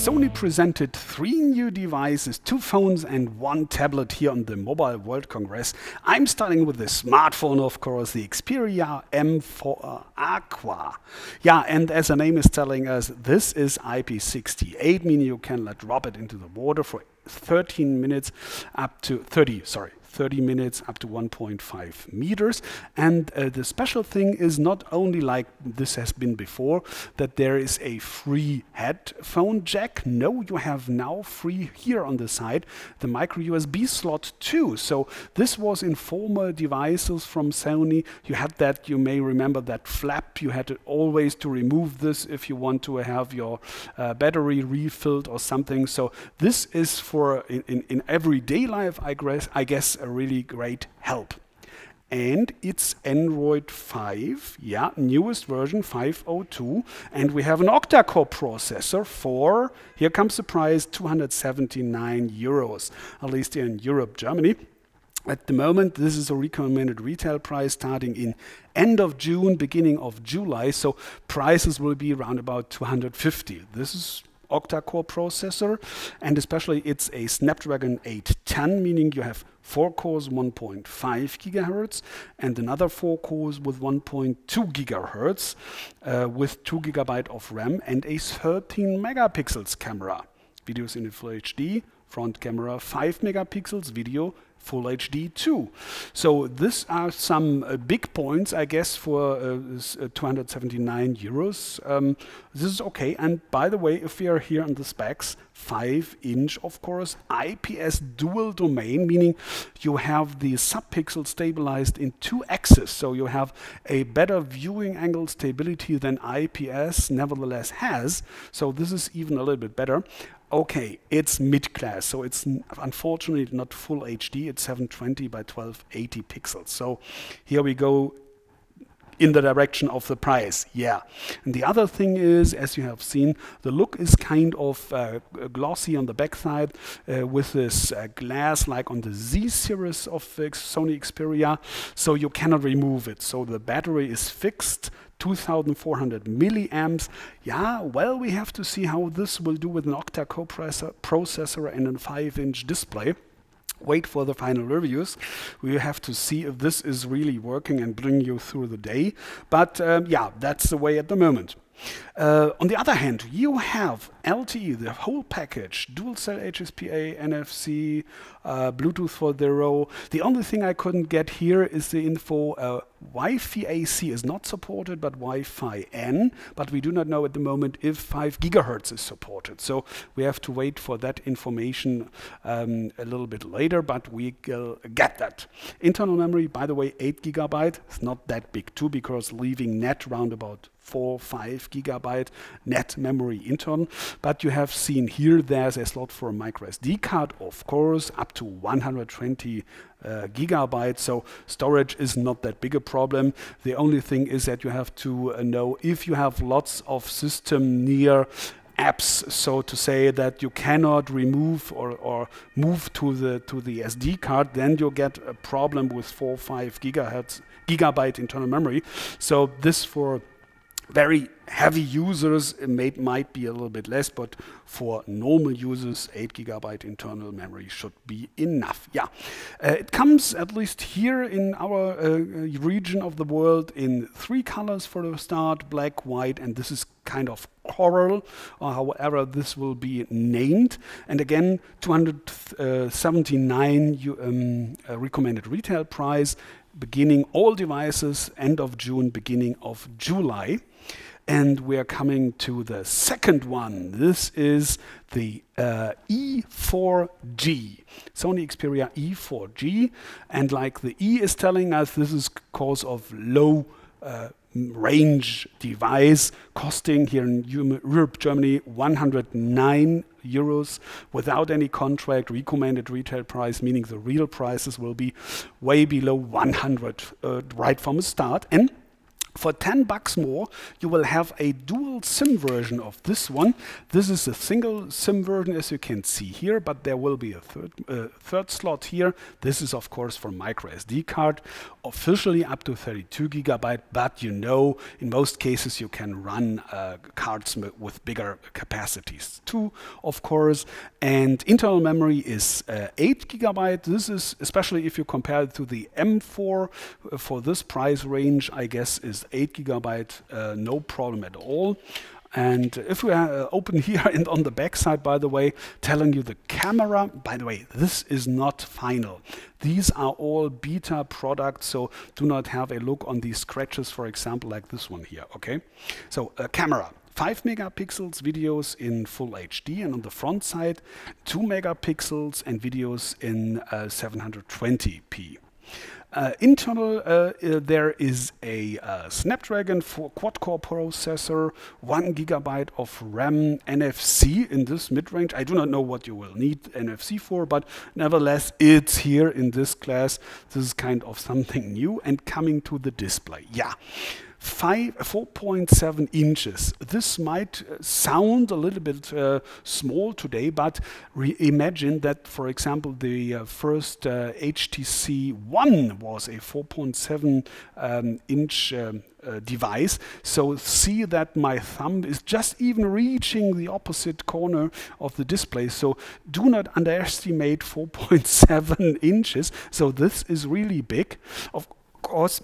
Sony presented 3 new devices, 2 phones and 1 tablet here on the Mobile World Congress. I'm starting with the smartphone, of course, the Xperia M4 Aqua. Yeah, and as the name is telling us, this is IP68, meaning you can drop it into the water for 30 minutes up to 1.5 meters. And the special thing is not only like this has been before, that there is a free headphone jack. No, you have now free here on the side the micro USB slot too. So this was in former devices from Sony. You had that, you may remember that flap. You had to always to remove this if you want to have your battery refilled or something. So this is for in everyday life, I guess a really great help. And it's Android 5, yeah, newest version 5.02, and we have an octa-core processor for, here comes the price, 279 euros, at least here in Europe, Germany. At the moment, this is a recommended retail price starting in end of June, beginning of July, so prices will be around about 250. This is octa-core processor, and especially it's a Snapdragon 810, meaning you have 4 cores, 1.5 gigahertz, and another 4 cores with 1.2 gigahertz, with 2 GB of RAM and a 13 megapixels camera. Videos in full HD, front camera 5 megapixels, video Full HD too. So these are some big points, I guess, for 279 euros. This is okay. And by the way, if we are here on the specs, 5-inch, of course, IPS dual domain, meaning you have the subpixel stabilized in 2 axes. So you have a better viewing angle stability than IPS nevertheless has. So this is even a little bit better. Okay, it's mid-class, so it's unfortunately not full HD. It's 720 by 1280 pixels. So here we go in the direction of the price, yeah. And the other thing is, as you have seen, the look is kind of glossy on the backside with this glass like on the Z series of Sony Xperia, so you cannot remove it. So the battery is fixed, 2,400 milliamps. Yeah, well, we have to see how this will do with an octa-core processor and a 5-inch display. Wait for the final reviews. We have to see if this is really working and bring you through the day. But yeah, that's the way at the moment. On the other hand, you have LTE, the whole package, dual cell HSPA, NFC, Bluetooth 4.0. The only thing I couldn't get here is the info Wi-Fi AC is not supported, but Wi-Fi N. But we do not know at the moment if 5 gigahertz is supported. So we have to wait for that information a little bit later, but we will get that. Internal memory, by the way, 8 gigabyte. It's not that big too, because leaving net round about 4-5 gigabyte net memory internal. But you have seen here there's a slot for a micro SD card, of course, up to 120 gigabytes. So storage is not that big a problem. The only thing is that you have to know if you have lots of system near apps, so to say, that you cannot remove or move to the SD card, then you get a problem with 4-5 gigabyte internal memory. So this for very heavy users might be a little bit less, but for normal users, 8 gigabyte internal memory should be enough. Yeah, it comes at least here in our region of the world in 3 colors for the start: black, white, and this is kind of coral, or however this will be named. And again, 279 recommended retail price, beginning all devices end of June, beginning of July. And we are coming to the second one. This is the E4g, Sony Xperia E4g. And like the E is telling us, this is because of low range device, costing here in Europe, Germany, 109 euros without any contract. Recommended retail price, meaning the real prices will be way below 100 right from the start. And For $10 more, you will have a dual SIM version of this one. This is a single SIM version, as you can see here, but there will be a third slot here. This is, of course, for micro SD card, officially up to 32 GB, but you know, in most cases, you can run cards with bigger capacities too, of course. And internal memory is 8 GB. This is, especially if you compare it to the M4, for this price range, I guess, is 8 GB, no problem at all. And if we open here and on the back side, by the way, telling you the camera, by the way, this is not final. These are all beta products, so do not have a look on these scratches, for example, like this one here, okay? So camera. 5 megapixels videos in full HD, and on the front side 2 megapixels and videos in 720p. Internal, there is a Snapdragon quad-core processor, 1 GB of RAM, NFC in this mid-range. I do not know what you will need NFC for, but nevertheless, it's here in this class. This is kind of something new. And coming to the display, yeah. 4.7 inches. This might sound a little bit small today, but imagine that, for example, the first HTC One was a 4.7 inch device. So see that my thumb is just even reaching the opposite corner of the display. So do not underestimate 4.7 inches. So this is really big. Of course,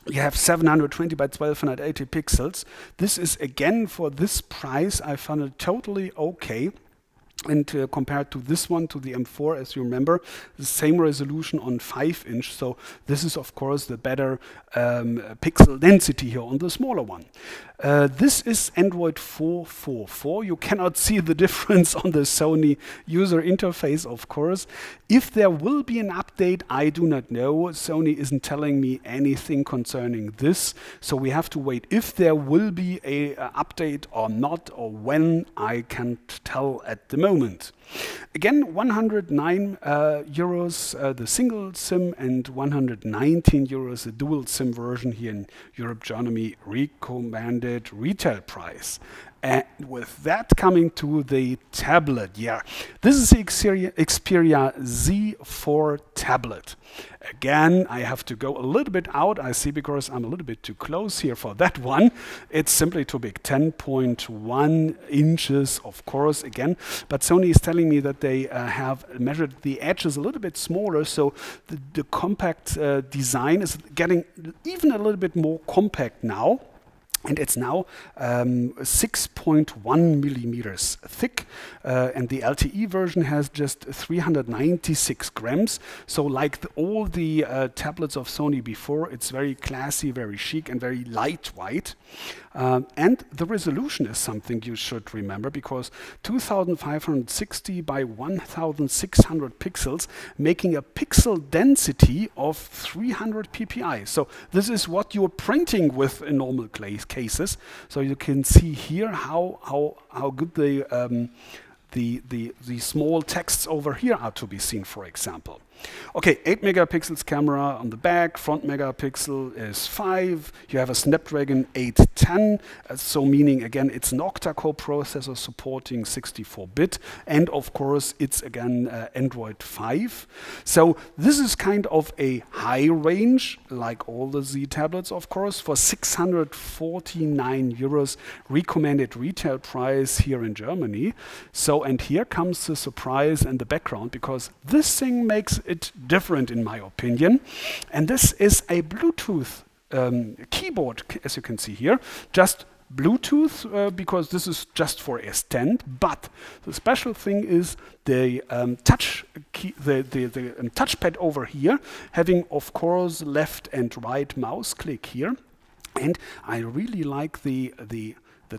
you have 720 by 1280 pixels. This is, again, for this price, I found it totally okay. And compared to this one, to the M4, as you remember, the same resolution on 5-inch. So this is, of course, the better pixel density here on the smaller one. This is Android 4.4.4. You cannot see the difference on the Sony user interface, of course. If there will be an update, I do not know. Sony isn't telling me anything concerning this. So we have to wait if there will be an update or not, or when, I can't tell at the moment. Again, 109 euros the single SIM and 119 euros the dual SIM version here in Europe, Germany, recommended retail price. And with that, coming to the tablet, yeah, this is the Xperia Z4 Tablet. Again, I have to go a little bit out, I see, because I'm a little bit too close here for that one. It's simply too big, 10.1 inches, of course, again. But Sony is telling me that they have measured the edges a little bit smaller, so the compact design is getting even a little bit more compact now. And it's now 6.1 millimeters thick, and the LTE version has just 396 grams. So like all the tablets of Sony before, it's very classy, very chic, and very lightweight. And the resolution is something you should remember, because 2560 by 1600 pixels, making a pixel density of 300 ppi. So this is what you're printing with in normal cases. So you can see here how good the small texts over here are to be seen, for example. Okay, 8 megapixels camera on the back, front megapixel is 5. You have a Snapdragon 810, so meaning, again, it's an octa-core processor supporting 64-bit, and of course it's again Android 5. So this is kind of a high range, like all the Z tablets, of course, for 649 euros recommended retail price here in Germany. So, and here comes the surprise and the background, because this thing makes it different in my opinion. And this is a Bluetooth keyboard, as you can see here, just Bluetooth, because this is just for a stand. But the special thing is the touchpad over here, having, of course, left and right mouse click here. And I really like the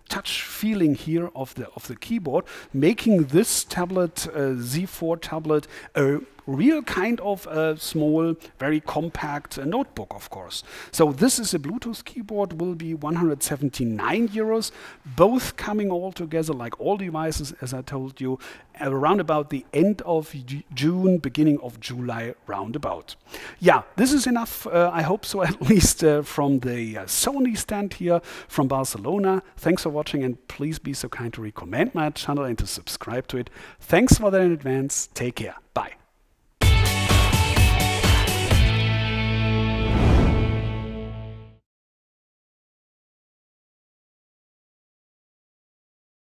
touch feeling here of the keyboard, making this tablet, Z4 tablet, a real kind of small, very compact notebook, of course. So this is a Bluetooth keyboard, will be 179 euros, both coming all together, like all devices, as I told you, around about the end of June, beginning of July, roundabout. Yeah, this is enough, I hope so, at least from the Sony stand here from Barcelona. Thanks for watching, and please be so kind to recommend my channel and to subscribe to it. Thanks for that in advance. Take care. Bye.